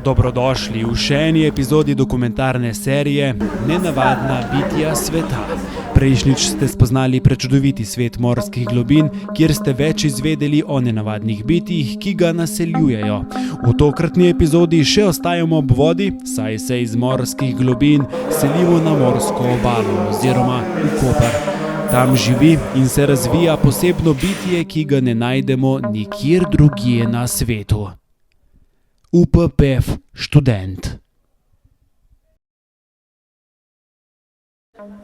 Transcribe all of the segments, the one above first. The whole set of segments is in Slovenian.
Dobrodošli v še eni epizodi dokumentarne serije Nenavadna bitja sveta. Prejšnjič ste spoznali prečudoviti svet morskih globin, kjer ste več izvedeli o nenavadnih bitjih, ki ga naseljujejo. V tokratni epizodi še ostajamo ob vodi, saj se iz morskih globin selimo na morsko obalo oziroma v Koper. Tam živi in se razvija posebno bitje, ki ga ne najdemo nikjer drugje na svetu. UPPF študent.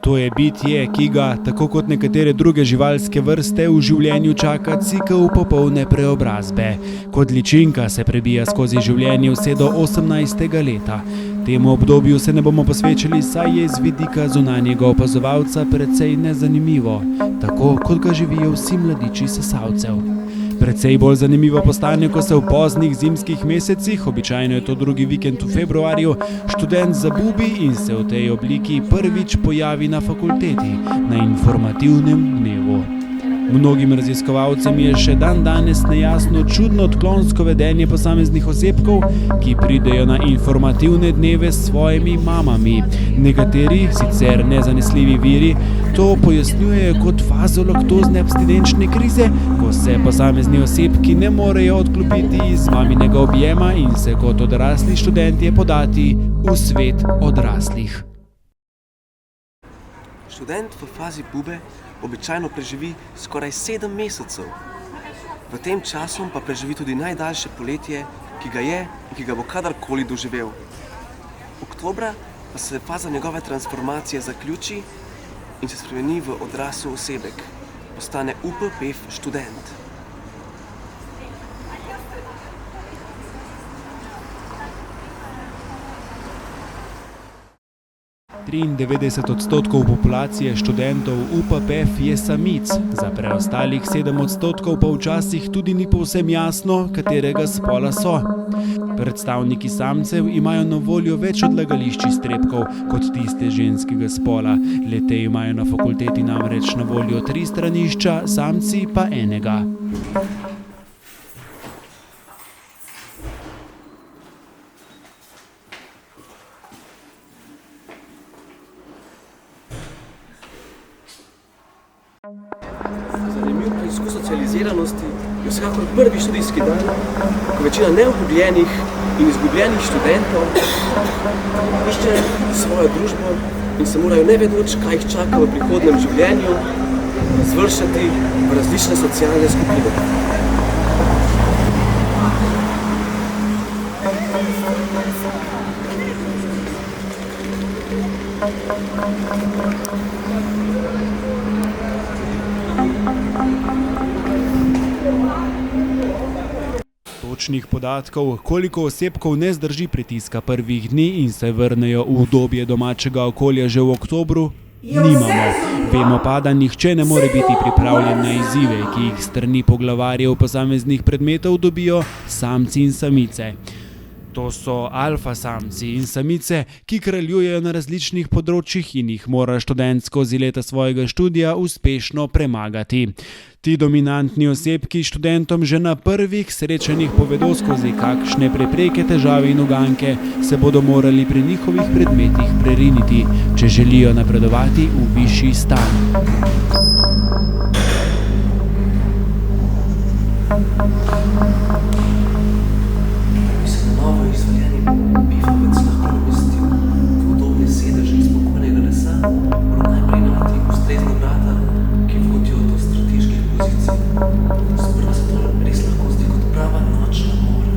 To je bitje, ki ga, tako kot nekatere druge živalske vrste, v življenju čaka cikel popolne preobrazbe. Kot ličinka se prebija skozi življenje vse do 18. leta. Temu obdobju se ne bomo posvečali, saj je z vidika zunanjega opazovalca precej nezanimivo, tako kot ga živijo vsi mladiči sesalcev. Precej bolj zanimivo postane, ko se v poznih zimskih mesecih, običajno je to drugi vikend v februarju, študent zabubi in se v tej obliki prvič pojavi na fakulteti, na informativnem dnevu. Mnogim raziskovalcem je še dandanes nejasno čudno odklonsko vedenje posameznih osebkov, ki pridejo na informativne dneve s svojimi mamami. Nekateri, sicer nezanesljivi viri, to pojasnjujejo kot fazo laktozne abstinenčne krize, ko se posamezni osebki ne morejo odklopiti iz maminega objema in se kot odrasli študentje podati v svet odraslih. Študent v fazi bube običajno preživi skoraj 7 mesecev. V tem času pa preživi tudi najdaljše poletje, ki ga je in ki ga bo kadarkoli doživel. Oktobra pa se faza njegove transformacije zaključi in se spremeni v odrasel osebek. Postane UPPF študent. Triindevetdeset odstotkov populacije študentov UPPF je samic, za preostalih 7% pa včasih tudi ni povsem jasno, katerega spola so. Predstavniki samcev imajo na voljo več odlagališč iztrebkov kot tiste ženskega spola. Le-te imajo na fakulteti namreč na voljo 3 stranišča, samci pa enega. Zanimiv preizkus socializiranosti je vsekakor prvi študijski dan, ko večina neupogljenih in izgubljenih študentov išče svojo družbo in se morajo nevedoč, kaj jih čaka v prihodnem življenju, zvršati v različne socialne skupine. Točnih podatkov, koliko osebkov ne zdrži pritiska prvih dni in se vrnejo v udobje domačega okolja že v oktobru, nimamo. Vemo pa, da nihče ne more biti pripravljen na izzive, ki jih s strani poglavarjev posameznih predmetov dobijo samci in samice. To so alfa samci in samice, ki kraljujejo na različnih področjih in jih mora študent skozi leta svojega študija uspešno premagati. Ti dominantni osebki študentom že na prvih srečanjih povedo, skozi kakšne prepreke, težave in uganke se bodo morali pri njihovih predmetih preriniti, če želijo napredovati v višji stan. Pifovec lahko namestil v udobne sedeže iz spokojnega lesa, mora najprej najti ustrezna vrata, ki vodijo do strateških pozicij. Sprva se to res lahko zdi kot prava nočna mora.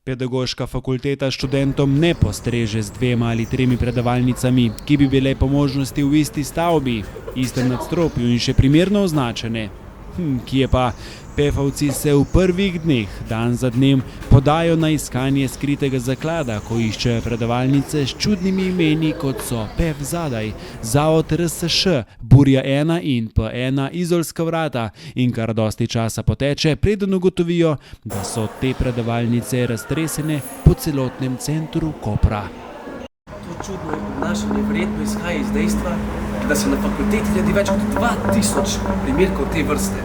Pedagoška fakulteta študentom ne postreže z 2 ali 3 predavalnicami, ki bi bile po možnosti v isti stavbi, istem nadstropju in še primerno označene. Kje pa? PF-ovci se v prvih dneh, dan za dnem, podajo na iskanje skritega zaklada, ko iščejo predavalnice s čudnimi imeni, kot so PF zadaj, Zavod RSŠ, Burja 1 in P1 Izolska vrata, in kar dosti časa poteče, preden ugotovijo, da so te predavalnice raztresene po celotnem centru Kopra. To čudno je prenašanje verjetno izhaja iz dejstva, da se na fakulteti naredi več kot 2000 primerkov te vrste.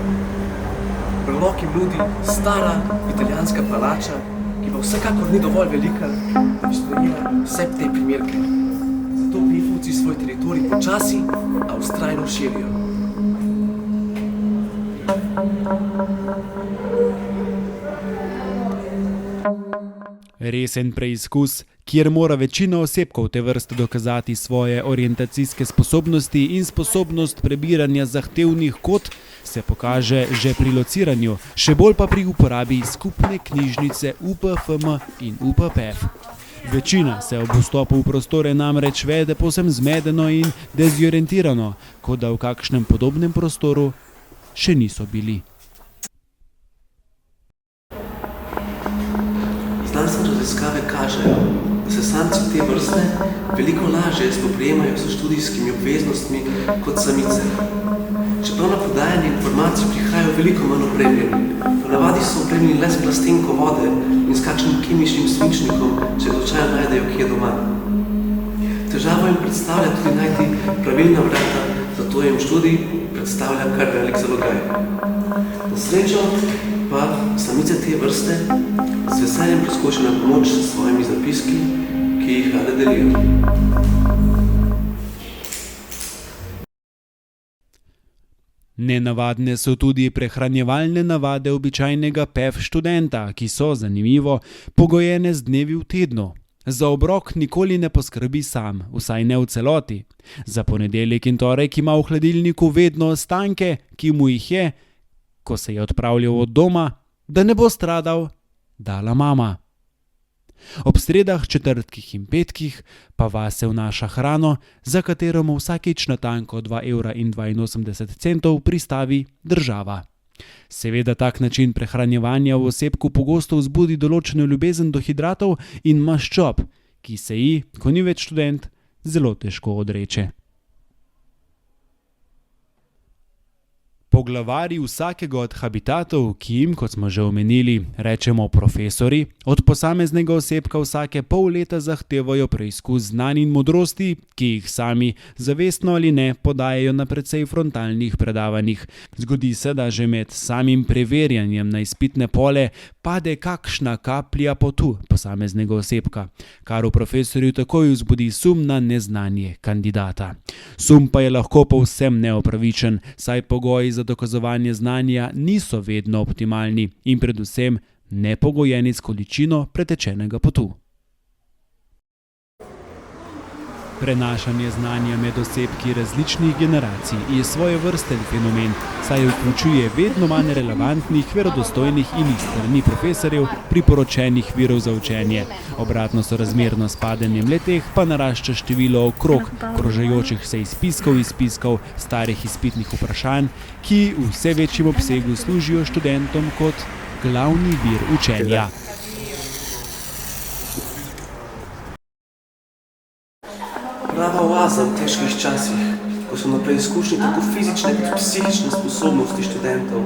Prelog jim nudi stara italijanska palača, ki pa vsekakor ni dovolj velika, da bi sprejela vse te primerke. Zato pefovci svoj teritorij počasi, a vztrajno širijo. Resen preizkus, kjer mora večina osebkov te vrste dokazati svoje orientacijske sposobnosti in sposobnost prebiranja zahtevnih kod, se pokaže že pri lociranju, še bolj pa pri uporabi skupne knjižnice UPFM in UPPF. Večina se ob vstopu v prostore namreč vede povsem zmedeno in dezorientirano, kot da v kakšnem podobnem prostoru še niso bili. Znanstvene raziskave kažejo, da se samci te vrste veliko lažje spoprijemajo s študijskimi obveznostmi kot samice. Čeprav na podajanje informacij prihajajo veliko manj opremljeni, ponavadi so opremljeni le s plastenko vode in s kakšnim kemičnim svinčnikom, če slučajno najdejo kje doma. Težavo jim predstavlja tudi najti pravilna vrata, zato jim študij predstavlja kar velik zalogaj. Na srečo pa samice te vrste z veseljem priskočijo na pomoč s svojimi zapiski, ki jih rade delijo. Nenavadne so tudi prehranjevalne navade običajnega PEF študenta, ki so, zanimivo, pogojene z dnevi v tednu. Za obrok nikoli ne poskrbi sam, vsaj ne v celoti. Za ponedeljek in torek ima v hladilniku vedno ostanke, ki mu jih je, ko se je odpravljal od doma, da ne bo stradal, dala mama. Ob sredah, četrtkih in petkih pa vase vnaša hrano, za katero mu vsakič natanko 2,82 € pristavi država. Seveda tak način prehranjevanja v osebku pogosto vzbudi določeno ljubezen do hidratov in maščob, ki se ji, ko ni več študent, zelo težko odreče. Poglavarji vsakega od habitatov, ki jim, kot smo že omenili, rečemo profesori, od posameznega osebka vsake pol leta zahtevajo preizkus znanj in modrosti, ki jih sami, zavestno ali ne, podajajo na precej frontalnih predavanjih. Zgodi se, da že med samim preverjanjem na izpitne pole pade kakšna kaplja potu posameznega osebka, kar v profesorju takoj vzbudi sum na neznanje kandidata. Sum pa je lahko povsem neopravičen, saj pogoji za dokazovanje znanja niso vedno optimalni in predvsem nepogojeni s količino pretečenega potu. Prenašanje znanja med osebki različnih generacij je svojevrsten fenomen, saj vključuje vedno manj relevantnih, verodostojnih in iz strani profesorjev priporočenih virov za učenje. Obratno sorazmerno s padanjem le-teh pa narašča število okrog krožajočih se izpiskov, starih izpitnih vprašanj, ki v vse večjem obsegu služijo študentom kot glavni vir učenja. Prava oaza v težkih časih, ko so na preizkušnji tako fizične kot psihične sposobnosti študentov,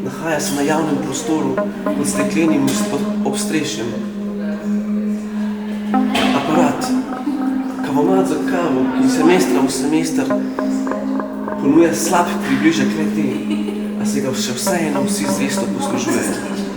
nahaja se na javnem prostoru pod steklenim obstrešjem. Aparat, kavomat za kavo, ki semestra v semester ponuja slab približek le-te, a se ga še vseeno vsi zvesto poslužujejo.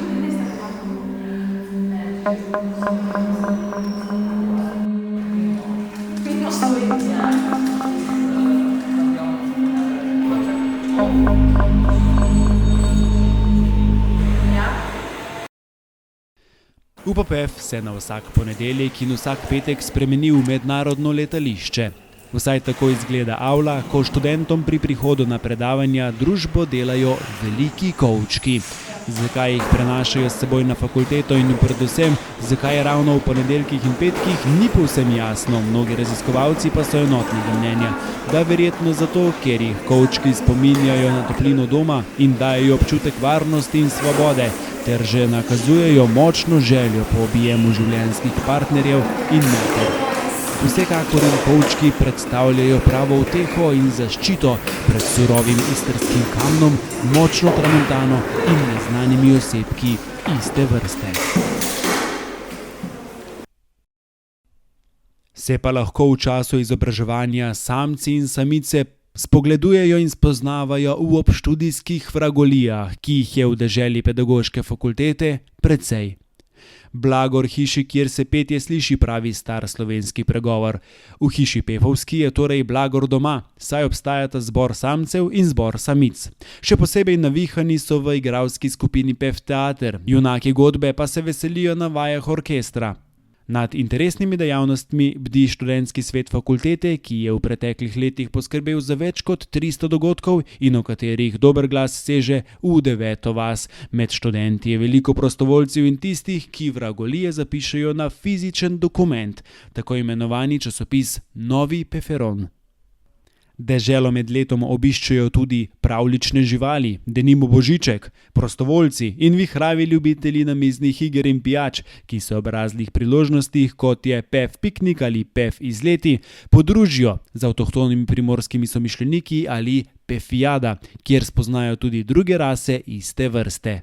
UPPF se na vsak ponedeljek in vsak petek spremeni v mednarodno letališče. Vsaj tako izgleda avla, ko študentom pri prihodu na predavanja družbo delajo veliki kovčki. Zakaj jih prenašajo s seboj na fakulteto in predvsem, zakaj ravno v ponedeljkih in petkih, ni povsem jasno. Mnogi raziskovalci pa so enotnega mnenja, da verjetno zato, ker jih kovčki spominjajo na toplino doma in dajejo občutek varnosti in svobode, ter že nakazujejo močno željo po objemu življenjskih partnerjev in mater. Vsekakor jim kovčki predstavljajo pravo uteho in zaščito pred surovim istrskim kamnom, močno tramontano in neznanimi osebki iste vrste. Se pa lahko v času izobraževanja samci in samice spogledujejo in spoznavajo v obštudijskih vragolijah, ki jih je v deželi pedagoške fakultete precej. Blagor hiši, kjer se petje sliši, pravi star slovenski pregovor. V hiši pevovski je torej blagor doma, saj obstajata zbor samcev in zbor samic. Še posebej navihani so v igralski skupini Pevteater, junaki godbe pa se veselijo na vajah orkestra. Nad interesnimi dejavnostmi bdi študentski svet fakultete, ki je v preteklih letih poskrbel za več kot 300 dogodkov in o katerih dober glas seže v 9. vas. Med študenti je veliko prostovoljcev in tistih, ki vragolije zapišejo na fizičen dokument, tako imenovani časopis Novi Peferon. Deželo med letom obiščejo tudi pravljične živali, denimo božiček, prostovoljci in vihravi ljubitelji namiznih iger in pijač, ki se ob raznih priložnostih, kot je PEF piknik ali PEF izleti, podružijo z avtohtonimi primorskimi somišljeniki ali PEFiada, kjer spoznajo tudi druge rase iste vrste.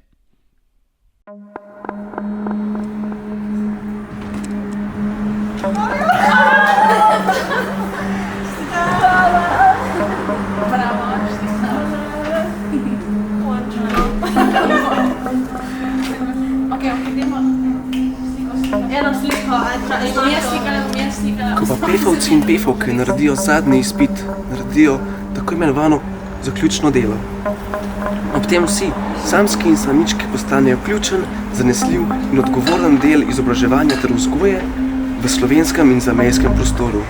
Ko pa pefovci in pefovke naredijo zadnji izpit, naredijo tako imenovano zaključno delo. Ob tem vsi, samski in samički, postanejo ključen, zanesljiv in odgovoren del izobraževanja ter vzgoje v slovenskem in zamejskem prostoru.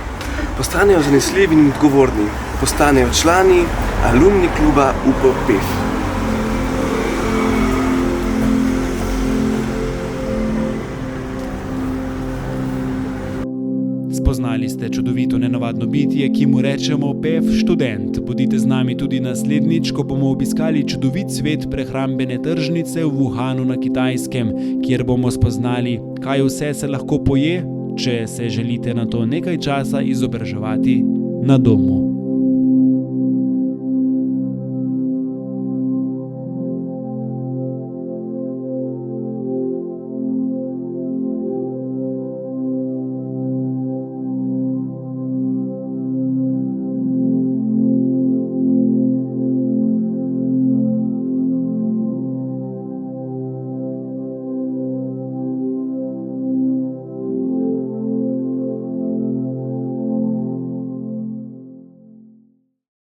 Postanejo zanesljivi in odgovorni, postanejo člani alumni kluba UPPEF. Spoznali ste čudovito nenavadno bitje, ki mu rečemo PEF študent. Bodite z nami tudi naslednjič, ko bomo obiskali čudovit svet prehrambene tržnice v Wuhanu na Kitajskem, kjer bomo spoznali, kaj vse se lahko poje, če se želite na to nekaj časa izobraževati na domu.